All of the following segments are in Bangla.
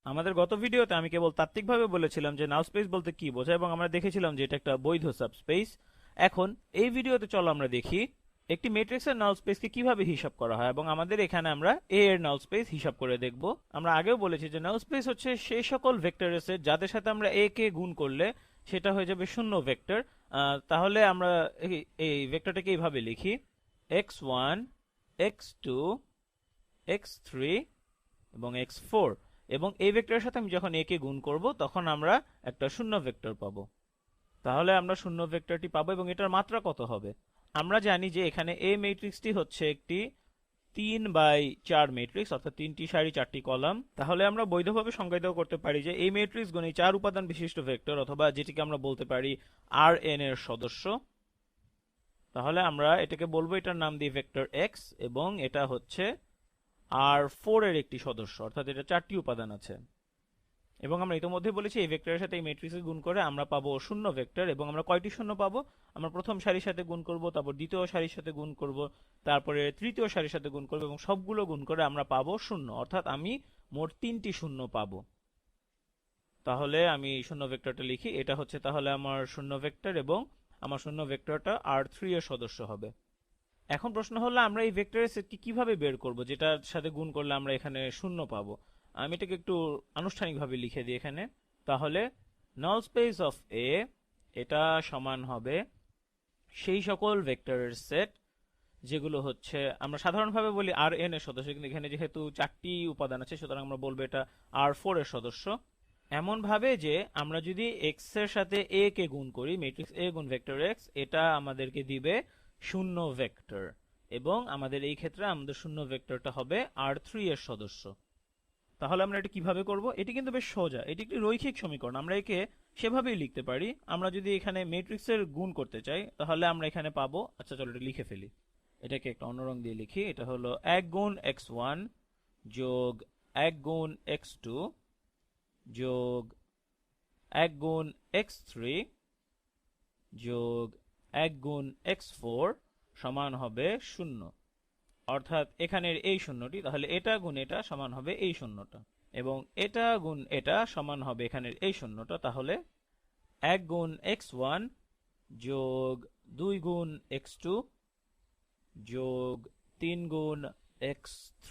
আমাদের গত ভিডিওতে আমি কেবল তাত্ত্বিকভাবে বলেছিলাম যে নাল স্পেস বলতে কি বোঝায় এবং আমরা দেখেছিলাম যে এটা একটা বৈধ সাবস্পেস। এখন এই ভিডিওতে চলো আমরা দেখি একটি ম্যাট্রিক্সের নাল স্পেসকে কিভাবে হিসাব করা হয় এবং আমাদের এখানে আমরা এ এর নাল স্পেস হিসাব করে দেখব। আমরা আগেও বলেছি যে নাল স্পেস হচ্ছে সেই সকল ভেক্টরের সেট যাদের সাথে আমরা এ কে গুণ করলে সেটা হয়ে যাবে শূন্য ভেক্টর। তাহলে আমরা এই ভেক্টরটাকে এইভাবে লিখি x1 x2 x3 এবং x4, এবং এই ভেক্টরের সাথে আমি যখন a কে গুণ করব তখন আমরা একটা শূন্য ভেক্টর পাবো। তাহলে আমরা শূন্য ভেক্টরটি পাবো এবং এটার মাত্রা কত হবে? আমরা জানি যে এখানে এই ম্যাট্রিক্সটি হচ্ছে একটি 3x4 ম্যাট্রিক্স, অর্থাৎ 3টি সারি 4টি কলাম। তাহলে আমরা বৈধভাবে সংজ্ঞায়িত করতে পারি যে এই ম্যাট্রিক্স গুণ এই 4 উপাদান বিশিষ্ট ভেক্টর, অথবা যেটিকে আমরা বলতে পারি Rn এর সদস্য। তাহলে আমরা এটাকে বলবো, এটার নাম দিই ভেক্টর x, এবং এটা হচ্ছে R4 এর একটি সদস্য, অর্থাৎ এটা 4টি উপাদান আছে। এবং আমরা ইতিমধ্যে বলেছি এই ভেক্টরের সাথে এই ম্যাট্রিক্সকে গুণ করে আমরা পাবো শূন্য ভেক্টর, এবং আমরা কয়টি শূন্য পাবো? আমরা প্রথম সারির সাথে গুণ করব, তারপর দ্বিতীয় সারির সাথে গুণ করব, তারপরে তৃতীয় সারির সাথে গুণ করব, এবং সবগুলো গুণ করে আমরা পাবো শূন্য, অর্থাৎ আমি মোট 3টি শূন্য পাবো। তাহলে আমি শূন্য ভেক্টরটা লিখি, এটা হচ্ছে তাহলে আমার শূন্য ভেক্টর, এবং আমার শূন্য ভেক্টরটা R3 এর সদস্য হবে। এখন প্রশ্ন হলো আমরা এই ভেক্টরের সেটকে কিভাবে বের করব যেটার সাথে গুণ করলে আমরা এখানে শূন্য পাবো। আমি এটাকে একটু আনুষ্ঠানিকভাবে লিখে দিই এখানে। তাহলে নাল স্পেস অফ এ, এটা সমান হবে সেই সকল ভেক্টরের সেট যেগুলো হচ্ছে, আমরা সাধারণভাবে বলি Rn এর সদস্য, কিন্তু এখানে যেহেতু 4টি উপাদান আছে সুতরাং আমরা বলবো এটা R4 এর সদস্য। এমন ভাবে যে আমরা যদি x এর সাথে a কে গুণ করি, ম্যাট্রিক্স a গুণ ভেক্টর x, এটা আমাদেরকে দিবে শূন্য ভেক্টর, এবং আমাদের এই ক্ষেত্রে আমাদের শূন্য ভেক্টরটা হবে R3 এর সদস্য। তাহলে আমরা এটা কিভাবে করব? এটি কিন্তু বেশ সোজা, এটি একটি রৈখিক সমীকরণ, আমরা একে সেভাবেই লিখতে পারি। আমরা যদি এখানে ম্যাট্রিক্সের গুণ করতে চাই তাহলে আমরা এখানে পাবো, আচ্ছা চলো এটা লিখে ফেলি, এটাকে একটা অন্য রং দিয়ে লিখি। এটা হলো 1 গুণ x1 যোগ 1 গুণ x2 যোগ 1 গুণ x3 যোগ 1 গুণ x4 সমান হবে 0, অর্থাৎ এখানের এই শূন্যটি, তাহলে এটা গুণ এটা সমান হবে এই শূন্যটা, এবং এটা গুণ এটা সমান হবে এখানের এই শূন্যটা। তাহলে 1 গুণ x1 যোগ 2 গুণ x2 যোগ 3 গুণ x3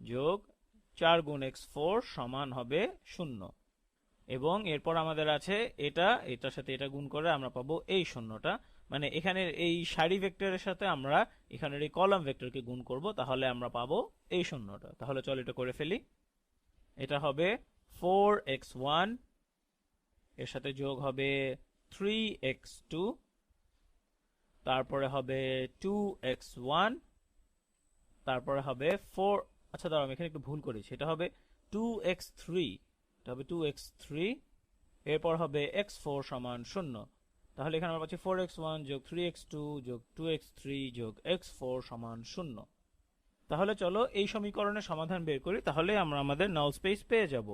যোগ 4 গুণ x4 সমান হবে 0, এবং এরপর আমাদের আছে এটার সাথে এটা গুণ করে আমরা পাবো এই শূন্যটা। মানে এখানের এই সারি ভেক্টরের সাথে আমরা এখানের এই কলাম ভেক্টরকে গুণ করব, তাহলে আমরা পাবো এই শূন্যটা। তাহলে চল এটা করে ফেলি। এটা হবে 4x1, এর সাথে যোগ হবে 3x2, তারপরে হবে 2x1, তারপরে হবে 4, আচ্ছা দাঁড়াও আমি এখানে একটু ভুল করেছি, এটা হবে 2x3, এটা হবে 2x3, এরপর হবে x4 সমান 0। তাহলে এখানে আমরা পাচ্ছি 4x1 যোগ 3x2 যোগ 2x3 যোগ x4 সমান 0। তাহলে চলো এই সমীকরণের সমাধান বের করি, তাহলে আমরা আমাদের নাল স্পেস পেয়ে যাব।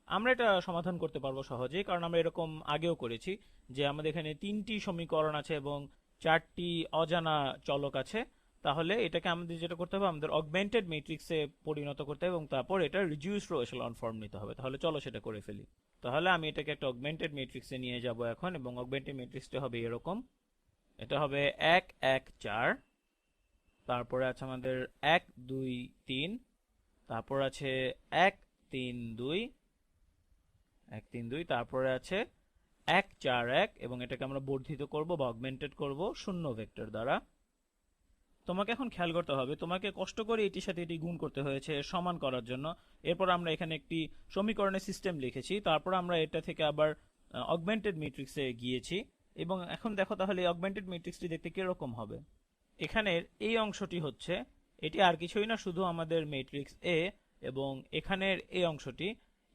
আমরা এটা সমাধান করতে পারবো সহজেই, কারণ আমরা এরকম আগেও করেছি যে আমাদের এখানে 3টি সমীকরণ আছে এবং 4টি অজানা চলক আছে। তাহলে এটাকে আমাদের যেটা করতে হবে, আমাদের অগমেন্টেড ম্যাট্রিক্সে পরিণত করতে হবে এবং তারপর এটা রিডিউসড রো এচেলন ফর্ম নিতে হবে। তাহলে চলো সেটা করে ফেলি। তাহলে আমি এটাকে একটা অগমেন্টেড ম্যাট্রিক্সে নিয়ে যাব এখন, এবং অগমেন্টেড ম্যাট্রিক্সটা হবে এরকম। এটা হবে 1 1 4, তারপরে আছে আমাদের 1 2 3, তারপর আছে 1 3 2, 1 3 2, তারপরে আছে 1 4 1, এবং এটাকে আমরা বর্ধিত করব বা অগমেন্টেড করব শূন্য ভেক্টর দ্বারা। তোমাকে এখন খেয়াল করতে হবে, তোমাকে কষ্ট করে এটির সাথে এটি গুণ করতে হয়েছে সমান করার জন্য। এরপর আমরা এখানে একটি সমীকরণের সিস্টেম লিখেছি, তারপর আমরা এটা থেকে আবার অগমেন্টেড ম্যাট্রিক্সে গিয়েছি, এবং এখন দেখো তাহলে এই অগমেন্টেড ম্যাট্রিক্সটি দেখতে কিরকম হবে। এখানের এই অংশটি হচ্ছে, এটি আর কিছুই না, শুধু আমাদের ম্যাট্রিক্স এ, এবং এখানের এই অংশটি,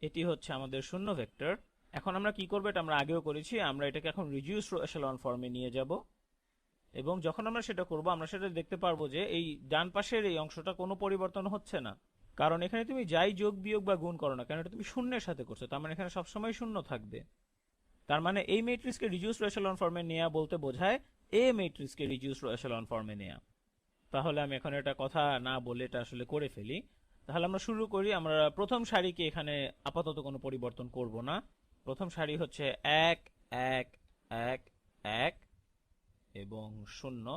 এটি হচ্ছে আমাদের শূন্য ভেক্টর। এখন আমরা কি করব, এটা আমরা আগেও করেছি, আমরা এটাকে এখন রিডিউসড রো এচেলন ফর্মে নিয়ে যাব, এবং যখন আমরা সেটা করব আমরা সেটা দেখতে পারবো যে এই ডান পাশের এই অংশটা কোনো পরিবর্তন হচ্ছে না, কারণ এখানে তুমি যাই যোগ বিয়োগ বা গুণ করো না কেন এটা তুমি শূন্যের সাথে করছো, তার মানে এখানে সবসময় শূন্য থাকবে। তার মানে এই ম্যাট্রিক্সকে রিডিউসড এচেলন ফর্মে নেওয়া বলতে বোঝায় এ ম্যাট্রিক্সকে রিডিউসড এচেলন ফর্মে নেওয়া। তাহলে আমি এখন এটা কথা না বলে এটা আসলে করে ফেলি। তাহলে আমরা শুরু করি। আমরা প্রথম সারিকে এখানে আপাতত কোনো পরিবর্তন করব না। প্রথম সারি হচ্ছে 1 1 1 1 এবং 0।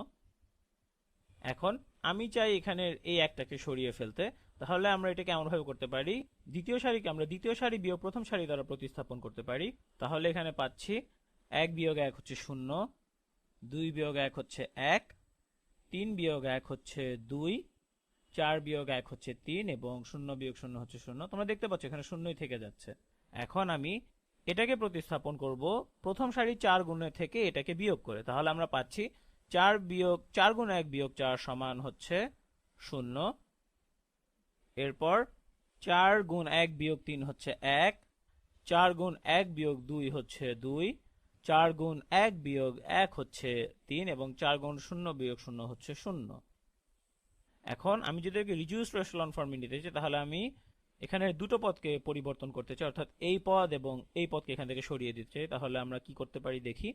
এখন আমি চাই এখানের এই একটাকে সরিয়ে ফেলতে। তাহলে আমরা এটাকে এমন ভাবে করতে পারি, দ্বিতীয় সারিকে আমরা দ্বিতীয় সারি বিয়োগ প্রথম সারি দ্বারা প্রতিস্থাপন করতে পারি। তাহলে এখানে পাচ্ছি 1 বিয়োগ 1 হচ্ছে 0, 2 বিয়োগ 1 হচ্ছে 1, 3 বিয়োগ 1 হচ্ছে 2, 4 বিয়োগ 1 হচ্ছে 3 এবং 0 বিয়োগ 0 হচ্ছে 0। তোমরা দেখতে পাচ্ছ এখানে শূন্যই থেকে যাচ্ছে। এখন আমি এটাকে প্রতিস্থাপন করব প্রথম সারি 4 গুণের থেকে এটাকে বিয়োগ করে। তাহলে আমরা পাচ্ছি 4 গুণ 1 বিয়োগ 4 সমান হচ্ছে 0। এরপর 4 গুণ 1 বিয়োগ 3 হচ্ছে 1, 4 গুণ 1 বিয়োগ 2 হচ্ছে 2, 4 গুণ 1 বিয়োগ 1 হচ্ছে 3 এবং 4 গুণ 0 বিয়োগ 0 হচ্ছে 0। এখন আমি যদি একে রিডিউসড এশেলন ফর্মে নিতে চাই, তাহলে আমি এখানে দুটো পদকে পরিবর্তন করতে চাই, অর্থাৎ এই পদ এবং এই পদকে এখান থেকে সরিয়ে দিতে চাই। তাহলে আমরা কি করতে পারি দেখি।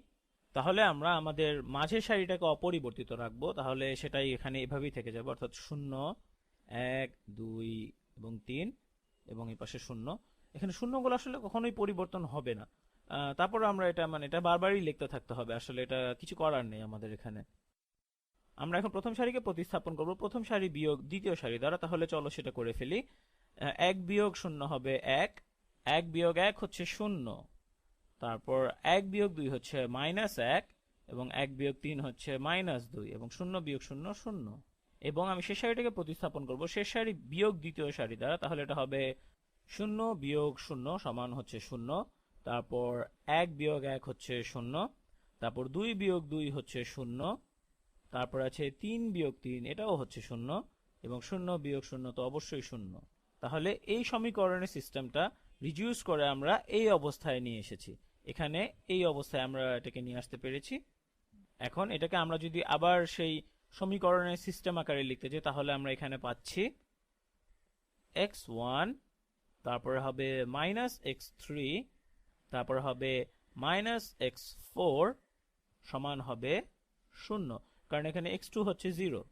তাহলে আমরা আমাদের মাঝের সারিটাকে অপরিবর্তিত রাখবো। তাহলে সেটাই এখানে এভাবেই থেকে যাবে, অর্থাৎ 0 1 2 এবং 3 এবং এই পাশে 0। এখানে শূন্যগুলো আসলে কখনোই পরিবর্তন হবে না। তারপর আমরা এটা বারবারই লিখতে থাকতে হবে, আসলে এটা কিছু করার নেই আমাদের এখানে। আমরা এখন প্রথম সারিকে প্রতিস্থাপন করব প্রথম সারি বিয়োগ দ্বিতীয় সারি দ্বারা। তাহলে চলো সেটা করে ফেলি। 1 বিয়োগ 0 হবে 1, 1 বিয়োগ 1 হচ্ছে 0, তারপর 1 বিয়োগ 2 হচ্ছে -1 এবং 1 বিয়োগ 3 হচ্ছে -2 এবং 0 বিয়োগ 0 0। এবং আমি শেষ সারিটাকে প্রতিস্থাপন করব শেষ সারি বিয়োগ দ্বিতীয় সারি দ্বারা। তাহলে এটা হবে 0 বিয়োগ 0 সমান হচ্ছে 0, তারপর 1 বিয়োগ 1 হচ্ছে 0, তারপর 2 বিয়োগ 2 হচ্ছে 0, তারপর আছে 3 বিয়োগ 3 এটাও হচ্ছে 0 এবং 0 বিয়োগ 0 তো অবশ্যই 0। তাহলে এই সমীকরণের সিস্টেমটা রিডিউস করে আমরা এই অবস্থায় নিয়ে এসেছি। এখানে এই অবস্থায় আমরা এটাকে নিয়ে আসতে পেরেছি। এখন এটাকে আমরা যদি আবার সেই সমীকরণের সিস্টেম আকারে লিখতে চাই, তাহলে আমরা এখানে পাচ্ছি x1, তারপরে হবে -x3, তারপর হবে -x4 সমান হবে 0, কারণ এখানে x2 হচ্ছে 0।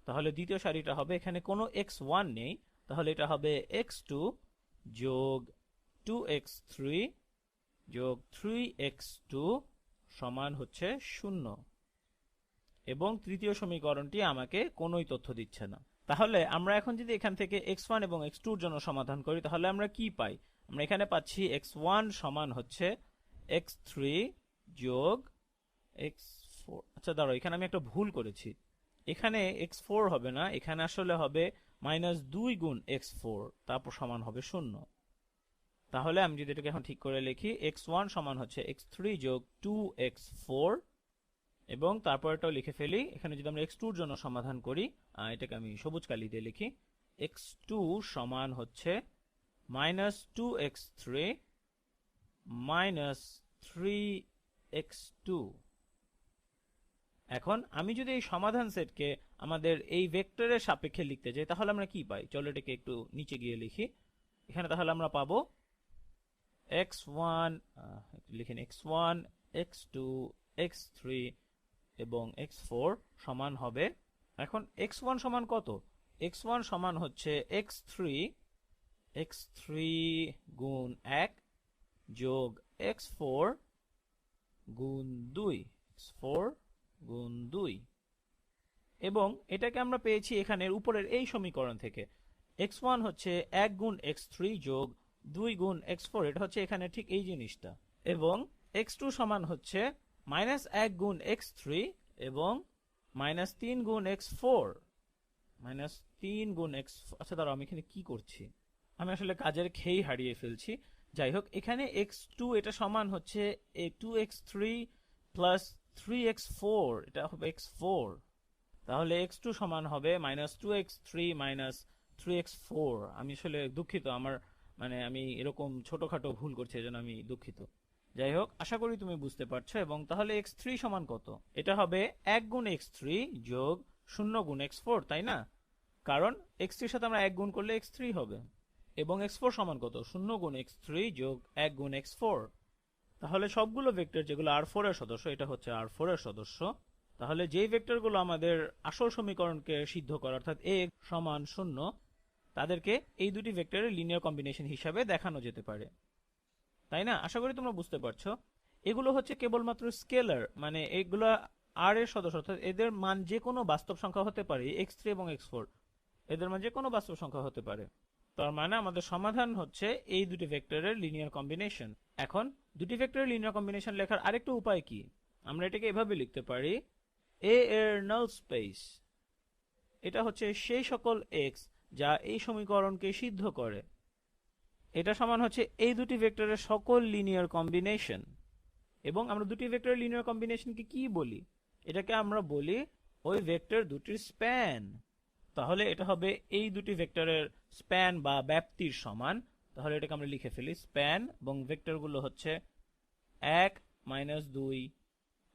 তাহলে দ্বিতীয় সারিটা হবে, এখানে কোনো x1 নেই, তাহলে এটা হবে x2 যোগ 2x3 যোগ 3x2 সমান হচ্ছে 0। এবং তৃতীয় সমীকরণটি আমাকে কোনোই তথ্য দিচ্ছে না। তাহলে আমরা এখন যদি এখান থেকে x1 এবং x2 এর জন্য সমাধান করি, তাহলে আমরা কি পাই? আমরা এখানে পাচ্ছি x1 সমান হচ্ছে x3 যোগ x4। আচ্ছা দাঁড়াও, এখানে আমি একটা ভুল করেছি। এখানে x4 হবে না, এখানে আসলে হবে -2 গুণ x4, তারপর সমান হবে 0। তাহলে আমি যদি এটাকে এখন ঠিক করে লিখি, x1 সমান হচ্ছে x3 যোগ 2x4 এবং তারপরটাও লিখে ফেলি। এখানে যদি আমরা x2 এর জন্য সমাধান করি, এটাকে আমি সবুজ কালি দিয়ে লিখি, x2 সমান হচ্ছে -2x3 -3x2। এখন আমি যদি এই সমাধান সেটকে আমাদের এই ভেক্টরের সাপেক্ষে লিখতে যাই, তাহলে আমরা কি পাই? চলো এটাকে একটু নিচে গিয়ে লিখি। এখানে তাহলে আমরা পাবো x1, লিখেন x1 x2 x3 এবং x4 সমান হবে, এখন x1 সমান কত? x1 সমান হচ্ছে x3 গুণ 1 যোগ x4 গুণ 2, x4 গুণ 2। এবং এটাকে আমরা পেয়েছি এখানের উপরের এই সমীকরণ থেকে। x1 হচ্ছে 1 গুণ x3 যোগ 2 গুণ x4, এটা হচ্ছে এখানে ঠিক এই জিনিসটা। এবং x2 সমান হচ্ছে -1 গুণ x3 এবং -3 গুণ x4, -3 গুণ x4। আচ্ছা দাঁড়াও, আমি এখানে কি করছি? আমি আসলে কাজের খেই হারিয়ে ফেলছি। যাই হোক, এখানে x2 এটা সমান হচ্ছে 2x3 প্লাস 3x4, এটা হবে x4। তাহলে x2 সমান হবে -2x3 -3x4। আমি আসলে দুঃখিত, আমার আমি এরকম ছোটখাটো ভুল করছি, এজন্য আমি দুঃখিত। যাই হোক, আশা করি তুমি বুঝতে পারছো। এবং তাহলে x3 সমান কত? এটা হবে 1 গুণ x3 যোগ 0 গুণ x4, তাই না? কারণ x3 এর সাথে আমরা 1 গুণ করলে x3 হবে। এবং x4 সমান কত? 0 গুণ x3 যোগ 1 গুণ x4। তাহলে সবগুলো ভেক্টর যেগুলো R4 এর সদস্য, এটা হচ্ছে R4 এর সদস্য। তাহলে যেই ভেক্টরগুলো আমাদের আসল সমীকরণকে সিদ্ধ করে, অর্থাৎ a সমান 0, তাদেরকে এই দুটি ভেক্টরের লিনিয়ার কম্বিনেশন হিসাবে দেখানো যেতে পারে। তাই না? আশা করি তোমরা বুঝতে পারছো। এগুলো হচ্ছে কেবলমাত্র স্কেলার, মানে এগুলো আর এর সদস্য, অর্থাৎ এদের মান যে কোনো বাস্তব সংখ্যা হতে পারে, x3 এবং x4 এদের মান যে কোনো বাস্তব সংখ্যা হতে পারে। তার মানে আমাদের সমাধান হচ্ছে এই দুটি ভেক্টরের লিনিয়ার কম্বিনেশন। এখন দুটি ভেক্টরের লিনিয়ার কম্বিনেশন লেখার আরেকটা উপায় কি? আমরা এটাকে এভাবে লিখতে পারি, এ এর নাল স্পেস, এটা হচ্ছে সেই সকল x যা এই সমীকরণকে সিদ্ধ করে, এটা সমান হচ্ছে এই দুটি ভেক্টরের সকল লিনিয়ার কম্বিনেশন। এবং আমরা দুটি ভেক্টরের লিনিয়ার কম্বিনেশনকে কি বলি? এটাকে আমরা বলি ওই ভেক্টর দুটির স্প্যান। তাহলে এটা হবে এই দুটি ভেক্টরের স্প্যান বা ব্যাপ্তির সমান। তাহলে এটাকে আমরা লিখে ফেলি স্প্যান, এবং ভেক্টরগুলো হচ্ছে 1, -2,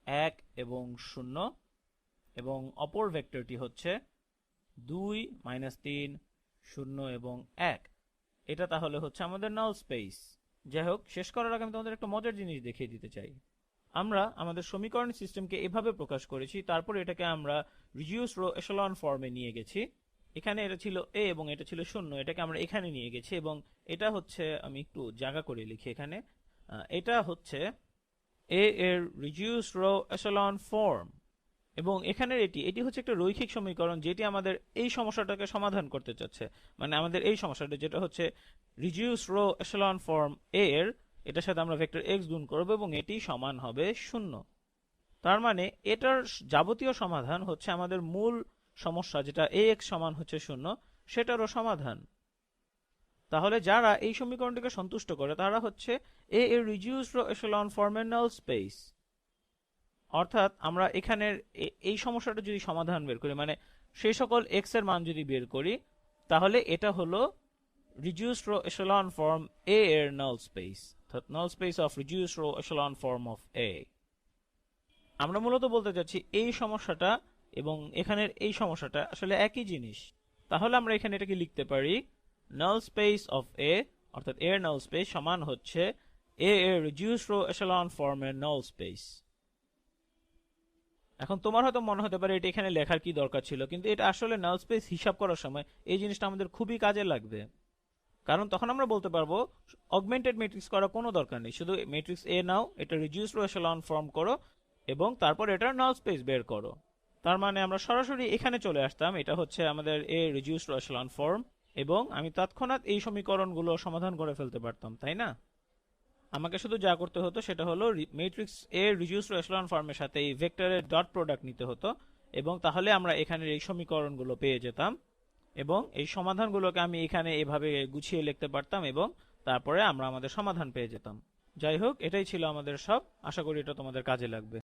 1 এবং 0, এবং অপর ভেক্টরটি হচ্ছে 2, -3, 0 এবং 1। এটা তাহলে হচ্ছে আমাদের নাল স্পেস। যাই হোক, শেষ করার আগে আমি তোমাদের একটা মজার জিনিস দেখিয়ে দিতে চাই। আমরা আমাদের সমীকরণ সিস্টেমকে এভাবে প্রকাশ করেছি, তারপর এটাকে আমরা রিডিউস রো এশালন ফর্মে নিয়ে গেছি। এখানে এটা ছিল a এবং এটা ছিল 0, এটাকে আমরা এখানে নিয়ে গেছি, এবং এটা হচ্ছে, আমি একটু জায়গা করে লিখি এখানে, এটা হচ্ছে a এর রিডিউস রো এশালন ফর্ম। এবং এখানের এটি হচ্ছে একটা রৈখিক সমীকরণ, যেটি আমাদের এই সমস্যাটাকে সমাধান করতে চাচ্ছে। মানে আমাদের এই সমস্যাটা যেটা হচ্ছে রিডিউস রো এশালন ফর্ম a এর, এটার সাথে আমরা ভেক্টর x গুণ করব এবং এটি সমান হবে 0। তার মানে এটার যাবতীয় সমাধান হচ্ছে আমাদের মূল সমস্যা, যেটা ax সমান হচ্ছে 0, সেটারও সমাধান। তাহলে যারা এই সমীকরণটিকে সন্তুষ্ট করে তারা হচ্ছে a এর রিডিউস রো এশালন ফর্মের নাল স্পেস। অর্থাৎ আমরা এখানের এই সমস্যাটা যদি সমাধান বের করি, মানে সেই সকল x এর মান যদি বের করি, তাহলে এটা হলো reduced row echelon form A এর null space, অর্থাৎ null space of reduced row echelon form of A। আমরা মূলত বলতে চাচ্ছি এই সমস্যাটা এবং এখানের এই সমস্যাটা আসলে একই জিনিস। তাহলে আমরা এখানে এটাকে লিখতে পারি null space of A, অর্থাৎ A এর null space সমান হচ্ছে A এর reduced row echelon form এর null space। এখন তোমার হয়তো মনে হতে পারে এটা এখানে লেখার কি দরকার ছিল, কিন্তু এটা আসলে নাল স্পেস হিসাব করার সময় এই জিনিসটা আমাদের খুবই কাজে লাগবে। কারণ তখন আমরা বলতে পারবো অগমেন্টেড ম্যাট্রিক্স করা কোনো দরকার নেই, শুধু ম্যাট্রিক্স এ নাও, এটা রিডিউসড রো এশালন ফর্ম করো এবং তারপর এটার নাল স্পেস বের করো। তার মানে আমরা সরাসরি এখানে চলে আসতাম, এটা হচ্ছে আমাদের এ রিডিউসড রো এশালন ফর্ম, এবং আমি তৎক্ষণাৎ এই সমীকরণগুলো সমাধান করে ফেলতে পারতাম, তাই না? আমাকে শুধু যা করতে হতো সেটা হলো ম্যাট্রিক্স এ রিডিউসড রো এশালন ফর্মের সাথে এই ভেক্টরের ডট প্রোডাক্ট নিতে হতো, এবং তাহলে আমরা এখানের এই সমীকরণগুলো পেয়ে যেতাম, এবং এই সমাধানগুলোকে আমি এখানে এভাবে গুছিয়ে লিখতে পারতাম, এবং তারপরে আমরা আমাদের সমাধান পেয়ে যেতাম। যাই হোক, এটাই ছিল আমাদের সব। আশা করি এটা তোমাদের কাজে লাগবে।